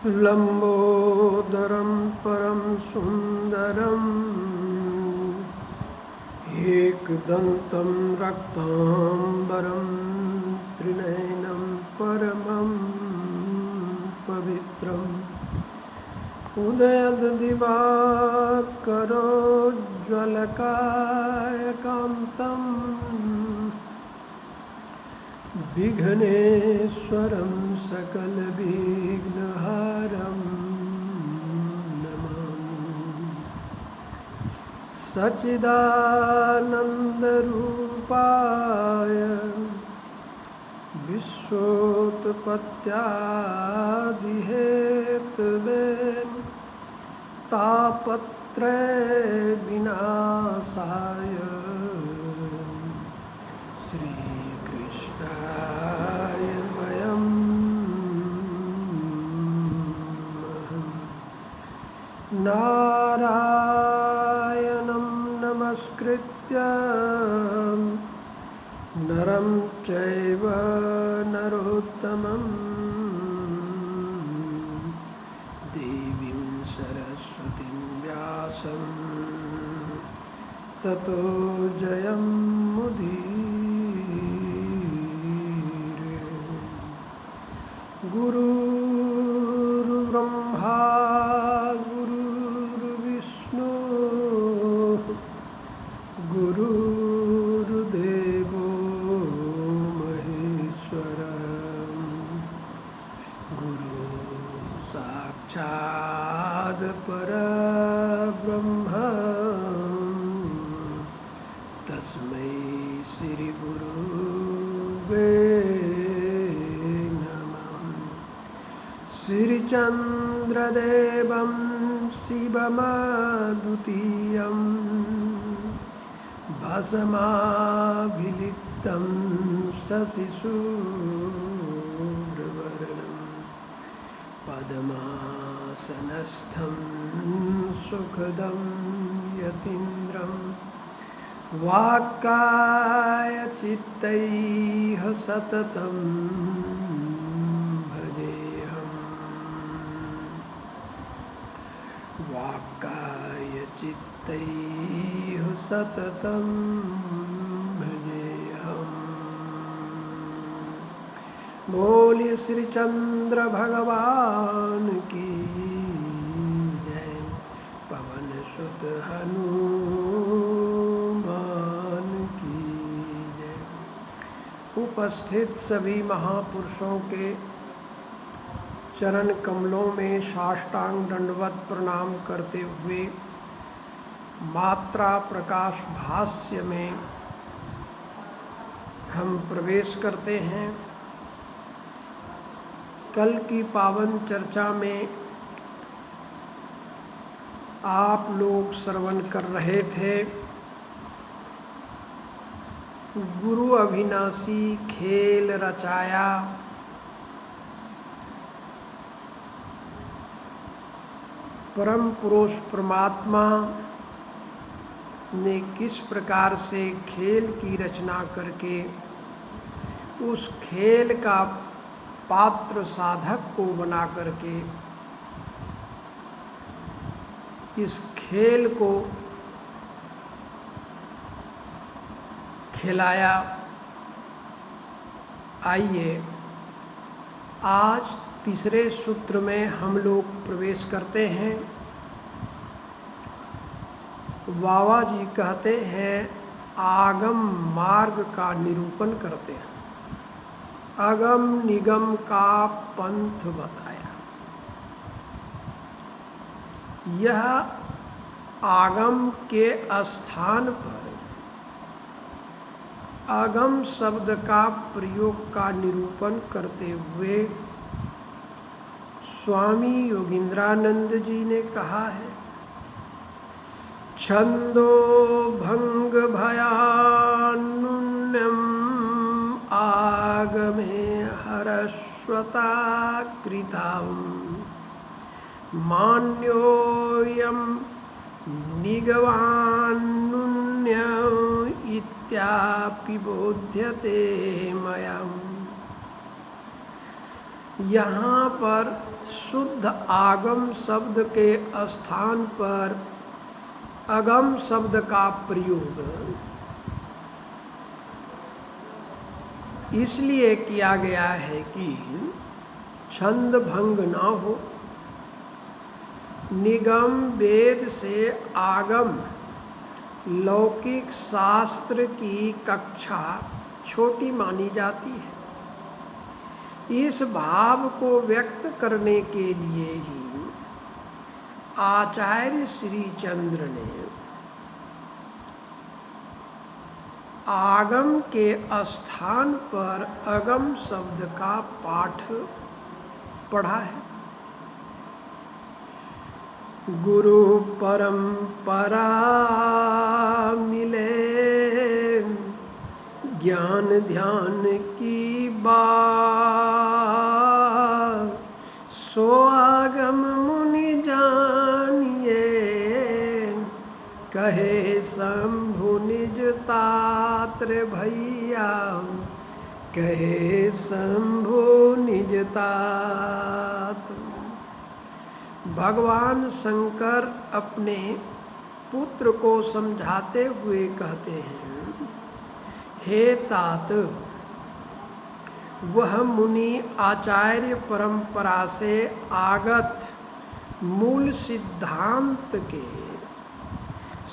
लंबोदरं परम सुंदरम् एकदन्तं रक्तांबरं त्रिनयनं परमं पवित्रम् उदयद्दिवाकरोज्ज्वलकायकान्तम् विघ्नेश्वरं सकलविघ्नहारं नमामि। सच्चिदानन्दरूपाय विश्वोत्पत्त्यादिहेतवे तापत्रय विनाशाय श्रीकृष्णाय वयं नारायणं नमस्कृत्य नरं चैव नरोत्तमं देवीं सरस्वतीं व्यासं ततो जयमुदीरये। गुरुर्ब्रह्मा गुरुर्विष्णु गुरुर्देवो महेश्वर गुरु साक्षात् परब्रह्म तस्मै श्री गुरुवे नमः। श्रीचन्द्रदेवं शिवमद्वितीयं भस्माभिलिप्तं शशिशूरवर्णं पद्मासनस्थं सुखदं यतीन्द्रं वाक्कायचित्तैः सततं भजेऽहम्। वाक्कायचित्तैः सततं भजेऽहम्। बोलिए श्री चंद्र भगवान की जय। पवन सुत हनुमान की जय। उपस्थित सभी महापुरुषों के चरण कमलों में साष्टांग दंडवत प्रणाम करते हुए मात्रा प्रकाश भाष्य में हम प्रवेश करते हैं। कल की पावन चर्चा में आप लोग श्रवण कर रहे थे गुरु अविनाशी खेल रचाया, परम पुरुष परमात्मा ने किस प्रकार से खेल की रचना करके उस खेल का पात्र साधक को बना करके इस खेल को खिलाया। आइए आज तीसरे सूत्र में हम लोग प्रवेश करते हैं। बाबा जी कहते हैं आगम मार्ग का निरूपण करते हैं, अगम निगम का पंथ बताया। यह आगम के स्थान पर आगम शब्द का प्रयोग का निरूपण करते हुए स्वामी योगींद्रानंद जी ने कहा है छंदो भंग भयानुन्यम आगमे हरस्वता कृतां मान्योऽयं निगवानुन्य इत्यापि बोध्यते मया। यहाँ पर शुद्ध आगम शब्द के स्थान पर अगम शब्द का प्रयोग इसलिए किया गया है कि छंद भंग ना हो। निगम वेद से आगम लौकिक शास्त्र की कक्षा छोटी मानी जाती है। इस भाव को व्यक्त करने के लिए ही आचार्य श्री चंद्र ने आगम के स्थान पर अगम शब्द का पाठ पढ़ा है। गुरु परंपरा मिले ज्ञान ध्यान की बात, सो आगम मुनि जानिए, कहे शंभु निज तात्र भैया, कहे शंभु निज तात। भगवान शंकर अपने पुत्र को समझाते हुए कहते हैं, हे तात, वह मुनि आचार्य परंपरा से आगत मूल सिद्धांत के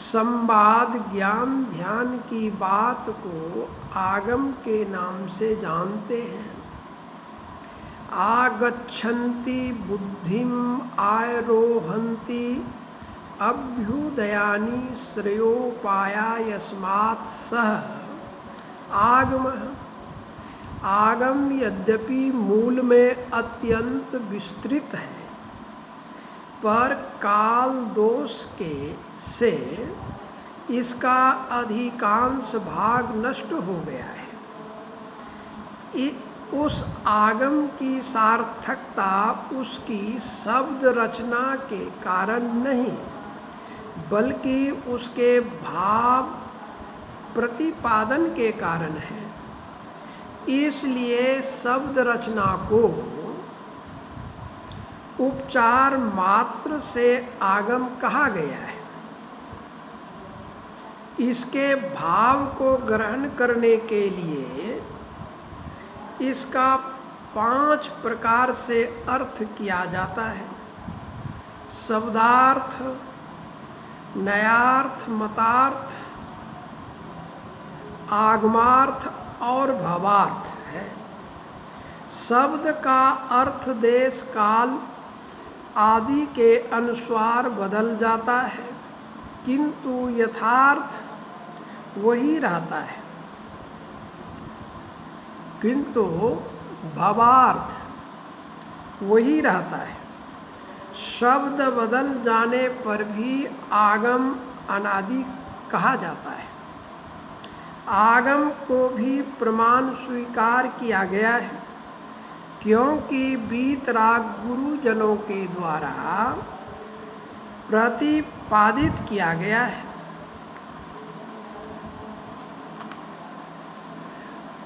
संवाद ज्ञान ध्यान की बात को आगम के नाम से जानते हैं। आगच्छन्ति बुद्धिम आरोहन्ति अभ्युदयानि श्रेयोपाया यस्मात् सह आगमः। आगम यद्यपि मूल में अत्यंत विस्तृत है, पर काल दोष के से इसका अधिकांश भाग नष्ट हो गया है। उस आगम की सार्थकता उसकी शब्द रचना के कारण नहीं, बल्कि उसके भाव प्रतिपादन के कारण है। इसलिए शब्द रचना को उपचार मात्र से आगम कहा गया है। इसके भाव को ग्रहण करने के लिए इसका 5 प्रकार से अर्थ किया जाता है: शब्दार्थ, नयार्थ, मतार्थ, आगमार्थ और भावार्थ है। शब्द का अर्थ देश काल आदि के अनुसार बदल जाता है, किंतु यथार्थ वही रहता है। किंतु भावार्थ वही रहता है। शब्द बदल जाने पर भी आगम अनादि कहा जाता है। आगम को भी प्रमाण स्वीकार किया गया है, क्योंकि वीतराग गुरुजनों के द्वारा प्रतिपादित किया गया है।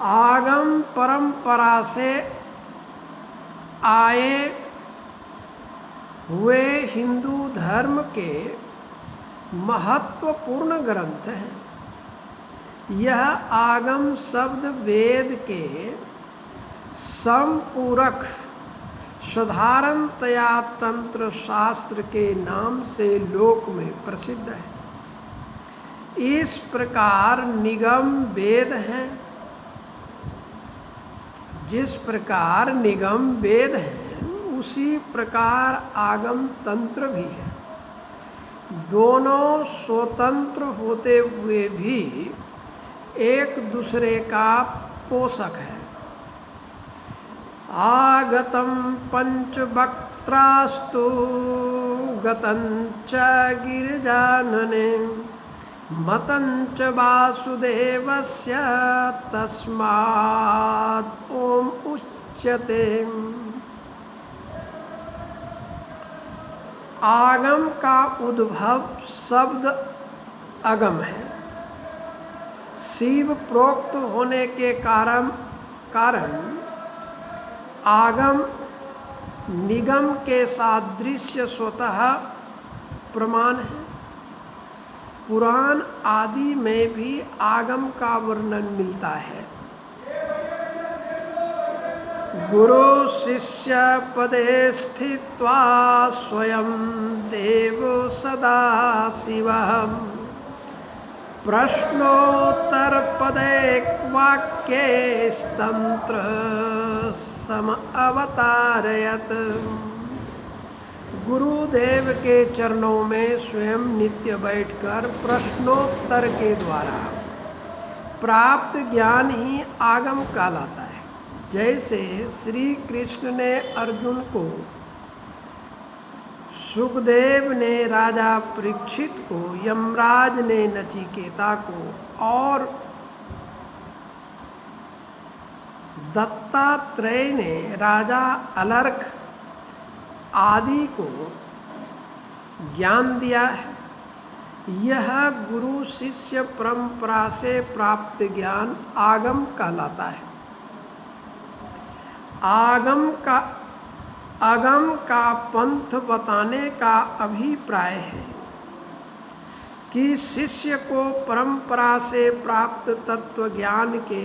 आगम परंपरा से आए हुए हिंदू धर्म के महत्वपूर्ण ग्रंथ हैं। यह आगम शब्द वेद के संपूरक साधारणतया तंत्र शास्त्र के नाम से लोक में प्रसिद्ध है। इस प्रकार निगम वेद हैं, जिस प्रकार निगम वेद हैं उसी प्रकार आगम तंत्र भी है। दोनों स्वतंत्र होते हुए भी एक दूसरे का पोषक है। आगतम पंचवक्त्रास्तु गतं च गिरिजानने मतं च वासुदेवस्य तस्मात् ओम उच्यते। आगम का उद्भव शब्द अगम है। शिव प्रोक्त होने के कारण आगम निगम के सादृश्य स्वतः प्रमाण है। पुराण आदि में भी आगम का वर्णन मिलता है। गुरु शिष्य पदे स्थित्वा स्वयं देवो सदा शिवः प्रश्नोत्तर पदे वाक्ये तंत्र सम अवतारयत। गुरुदेव के चरणों में स्वयं नित्य बैठकर प्रश्नोत्तर के द्वारा प्राप्त ज्ञान ही आगम कहलाता है। जैसे श्री कृष्ण ने अर्जुन को, सुखदेव ने राजा परीक्षित को, यमराज ने नचिकेता को और दत्तात्रेय ने राजा अलर्क आदि को ज्ञान दिया है। यह गुरु शिष्य परंपरा से प्राप्त ज्ञान आगम कहलाता है। आगम का पंथ बताने का अभिप्राय है कि शिष्य को परंपरा से प्राप्त तत्व ज्ञान के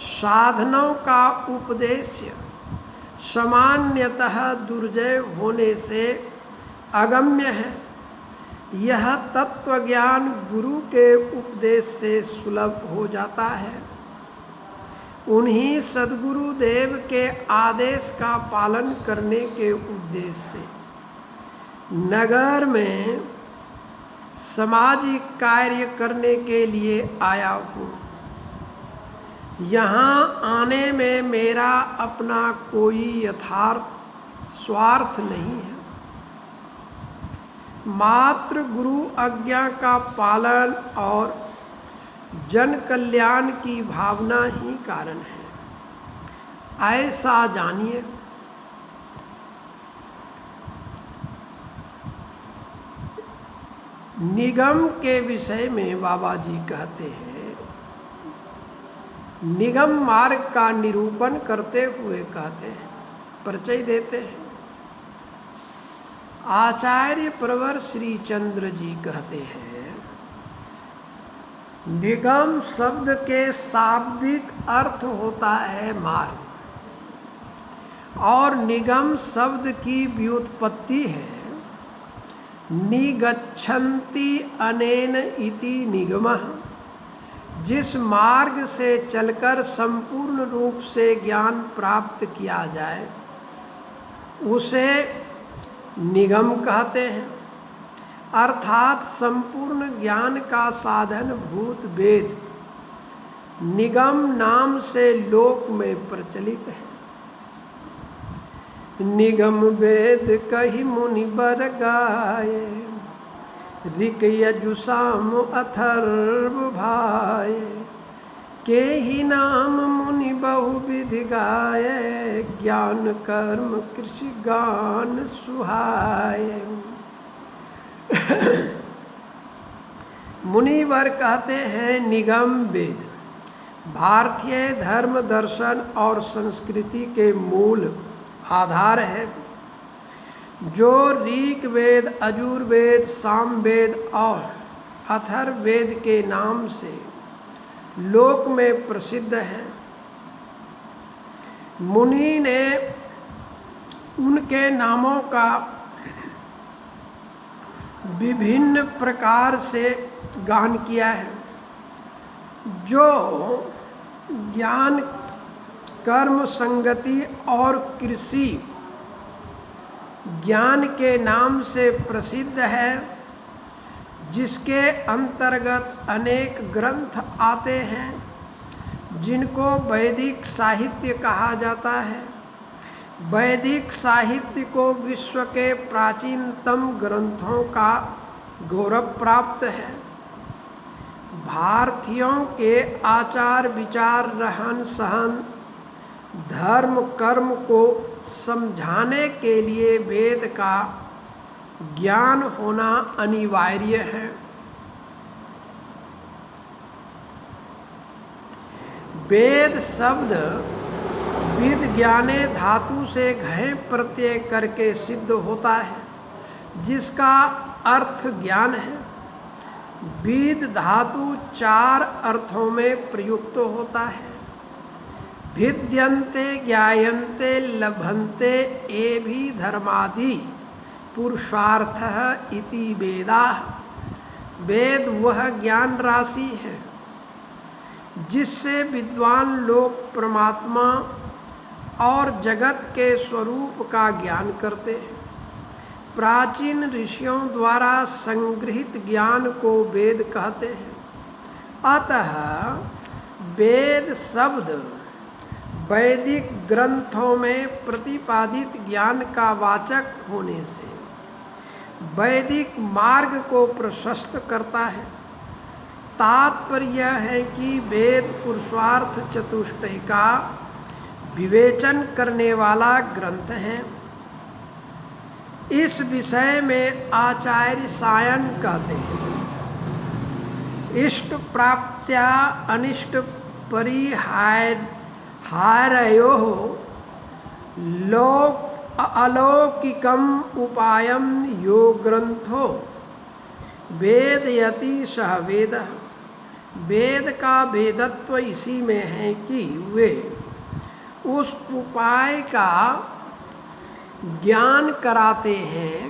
साधनों का उपदेश सामान्यतः दुर्जय होने से अगम्य है। यह तत्व ज्ञान गुरु के उपदेश से सुलभ हो जाता है। उन्हीं सद्गुरु देव के आदेश का पालन करने के उद्देश्य से नगर में सामाजिक कार्य करने के लिए आया हूँ। यहाँ आने में मेरा अपना कोई यथार्थ स्वार्थ नहीं है, मात्र गुरु आज्ञा का पालन और जन कल्याण की भावना ही कारण है। ऐसा जानिए। निगम के विषय में बाबा जी कहते हैं, निगम मार्ग का निरूपण करते हुए कहते हैं, परिचय देते हैं। आचार्य प्रवर श्री चंद्र जी कहते हैं, निगम शब्द के शाब्दिक अर्थ होता है मार्ग, और निगम शब्द की व्युत्पत्ति है निगच्छन्ति अनेन इति निगमः। जिस मार्ग से चलकर संपूर्ण रूप से ज्ञान प्राप्त किया जाए उसे निगम कहते हैं, अर्थात संपूर्ण ज्ञान का साधन भूत वेद निगम नाम से लोक में प्रचलित है। निगम वेद कहि मुनि बर गाये, ऋक यजु साम अथर्व भाये, के ही नाम मुनि बहुविधि गाये, ज्ञान कर्म कृषि गान सुहाये। मुनिवर कहते हैं निगम वेद भारतीय धर्म दर्शन और संस्कृति के मूल आधार है, जो ऋग वेद, यजुर्वेद, सामवेद और अथर्ववेद के नाम से लोक में प्रसिद्ध है। मुनि ने उनके नामों का विभिन्न प्रकार से गान किया है, जो ज्ञान कर्म संगति और कृषि ज्ञान के नाम से प्रसिद्ध है, जिसके अंतर्गत अनेक ग्रंथ आते हैं जिनको वैदिक साहित्य कहा जाता है। वैदिक साहित्य को विश्व के प्राचीनतम ग्रंथों का गौरव प्राप्त है। भारतीयों के आचार विचार, रहन सहन, धर्म कर्म को समझाने के लिए वेद का ज्ञान होना अनिवार्य है। वेद शब्द विद विज्ञाने धातु से घय प्रत्यय करके सिद्ध होता है, जिसका अर्थ ज्ञान है। विद धातु 4 अर्थों में प्रयुक्त होता है। भिद्यन्ते, ज्ञायन्ते, लभन्ते ये भी धर्मादि पुरुषार्थः इति वेदाः। वेद वह ज्ञान राशि है जिससे विद्वान लोग परमात्मा और जगत के स्वरूप का ज्ञान करते हैं। प्राचीन ऋषियों द्वारा संग्रहित ज्ञान को वेद कहते हैं। अतः वेद शब्द वैदिक ग्रंथों में प्रतिपादित ज्ञान का वाचक होने से वैदिक मार्ग को प्रशस्त करता है। तात्पर्य यह है कि वेद पुरुषार्थ चतुष्टय का विवेचन करने वाला ग्रंथ है। इस विषय में आचार्य सायन कहते हैं, इष्ट प्राप्त्या अनिष्ट परिहारयोः अलौकिकम उपायम यो ग्रंथो वेदयति सह वेदः। वेद का वेदत्व इसी में है कि वे उस उपाय का ज्ञान कराते हैं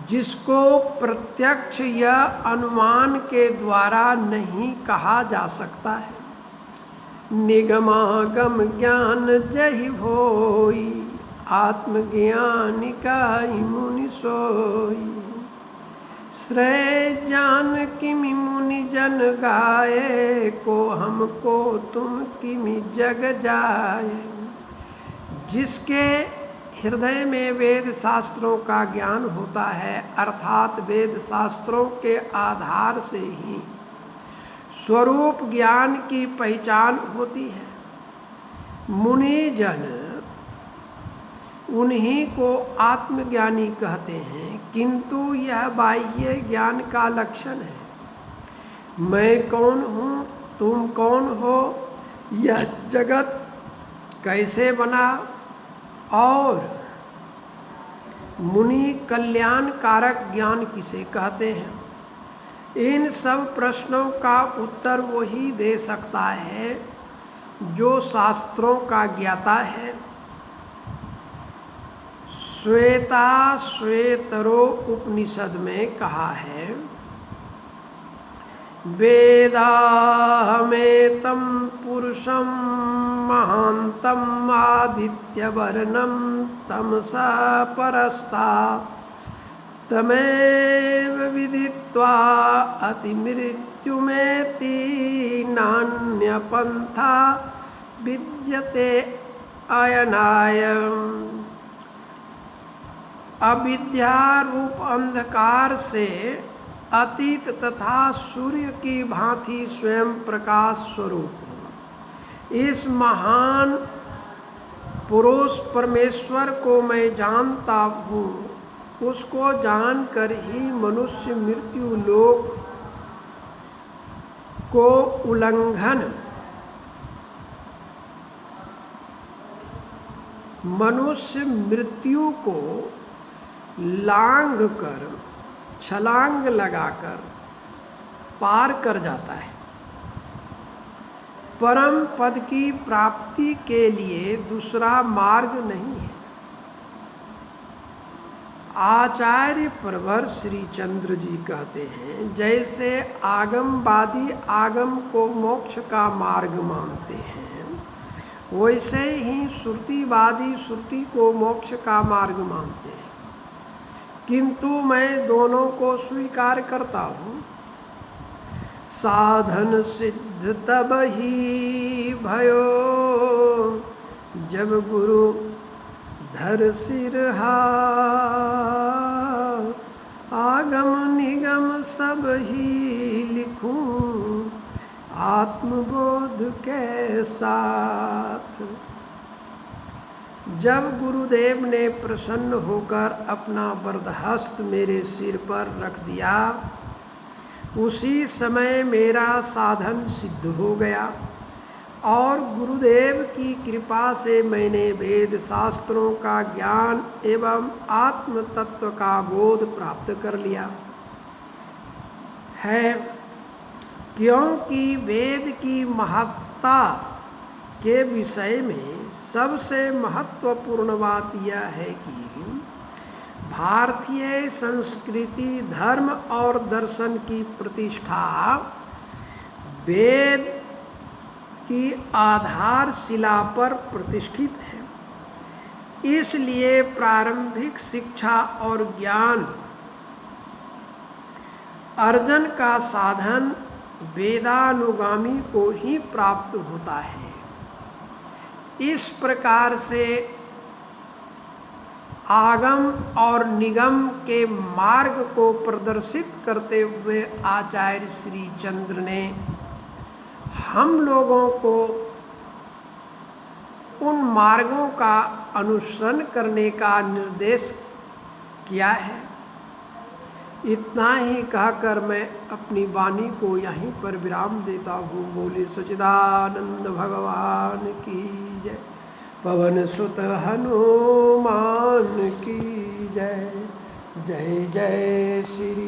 जिसको प्रत्यक्ष या अनुमान के द्वारा नहीं कहा जा सकता है। निगमागम ज्ञान जहि भोई, आत्मज्ञान का मुनि सोई। श्रेय जान किमि मुनि जन गाए, को हमको तुम किमि जग जाए। जिसके हृदय में वेद शास्त्रों का ज्ञान होता है, अर्थात वेद शास्त्रों के आधार से ही स्वरूप ज्ञान की पहचान होती है। मुनि जन उन्हीं को आत्मज्ञानी कहते हैं, किंतु यह बाह्य ज्ञान का लक्षण है। मैं कौन हूँ, तुम कौन हो, यह जगत कैसे बना और मुनि कल्याण कारक ज्ञान किसे कहते हैं। इन सब प्रश्नों का उत्तर वही दे सकता है जो शास्त्रों का ज्ञाता है। श्वेता श्वेतरो उपनिषद में कहा है, वेदाहमेतं पुरुषं महान्तं आदित्यवर्णं तमसा परस्तात् तमेव विदित्वा अतिमृत्युमेति नान्यपन्था विद्यते अयनायम्। अविद्या रूप अंधकार से अतीत तथा सूर्य की भांति स्वयं प्रकाश स्वरूप हूँ। इस महान पुरुष परमेश्वर को मैं जानता हूँ। उसको जानकर ही मनुष्य मृत्यु लोक को उल्लंघन, मनुष्य मृत्यु को लांघ कर, छलांग लगाकर पार कर जाता है। परम पद की प्राप्ति के लिए दूसरा मार्ग नहीं है। आचार्य प्रवर श्री चंद्र जी कहते हैं, जैसे आगमवादी आगम को मोक्ष का मार्ग मानते हैं, वैसे ही श्रुतिवादी श्रुति को मोक्ष का मार्ग मानते हैं। किंतु मैं दोनों को स्वीकार करता हूँ। साधन सिद्ध तब ही भयो, जब गुरु धर सिरहा। आगम निगम सब ही लिखूं, आत्मबोध के साथ। जब गुरुदेव ने प्रसन्न होकर अपना वरदहस्त मेरे सिर पर रख दिया, उसी समय मेरा साधन सिद्ध हो गया। और गुरुदेव की कृपा से मैंने वेद शास्त्रों का ज्ञान एवं आत्म तत्व का बोध प्राप्त कर लिया है, क्योंकि वेद की महत्ता के विषय में सबसे महत्वपूर्ण बात यह है कि भारतीय संस्कृति, धर्म और दर्शन की प्रतिष्ठा वेद की आधारशिला पर प्रतिष्ठित है। इसलिए प्रारंभिक शिक्षा और ज्ञान अर्जन का साधन वेदानुगामी को ही प्राप्त होता है। इस प्रकार से आगम और निगम के मार्ग को प्रदर्शित करते हुए आचार्य श्री चंद्र ने हम लोगों को उन मार्गों का अनुसरण करने का निर्देश किया है। इतना ही कहकर मैं अपनी वाणी को यहीं पर विराम देता हूँ। बोले सच्चिदानंद भगवान की जय। पवन सुत हनुमान की जय। जय जय श्री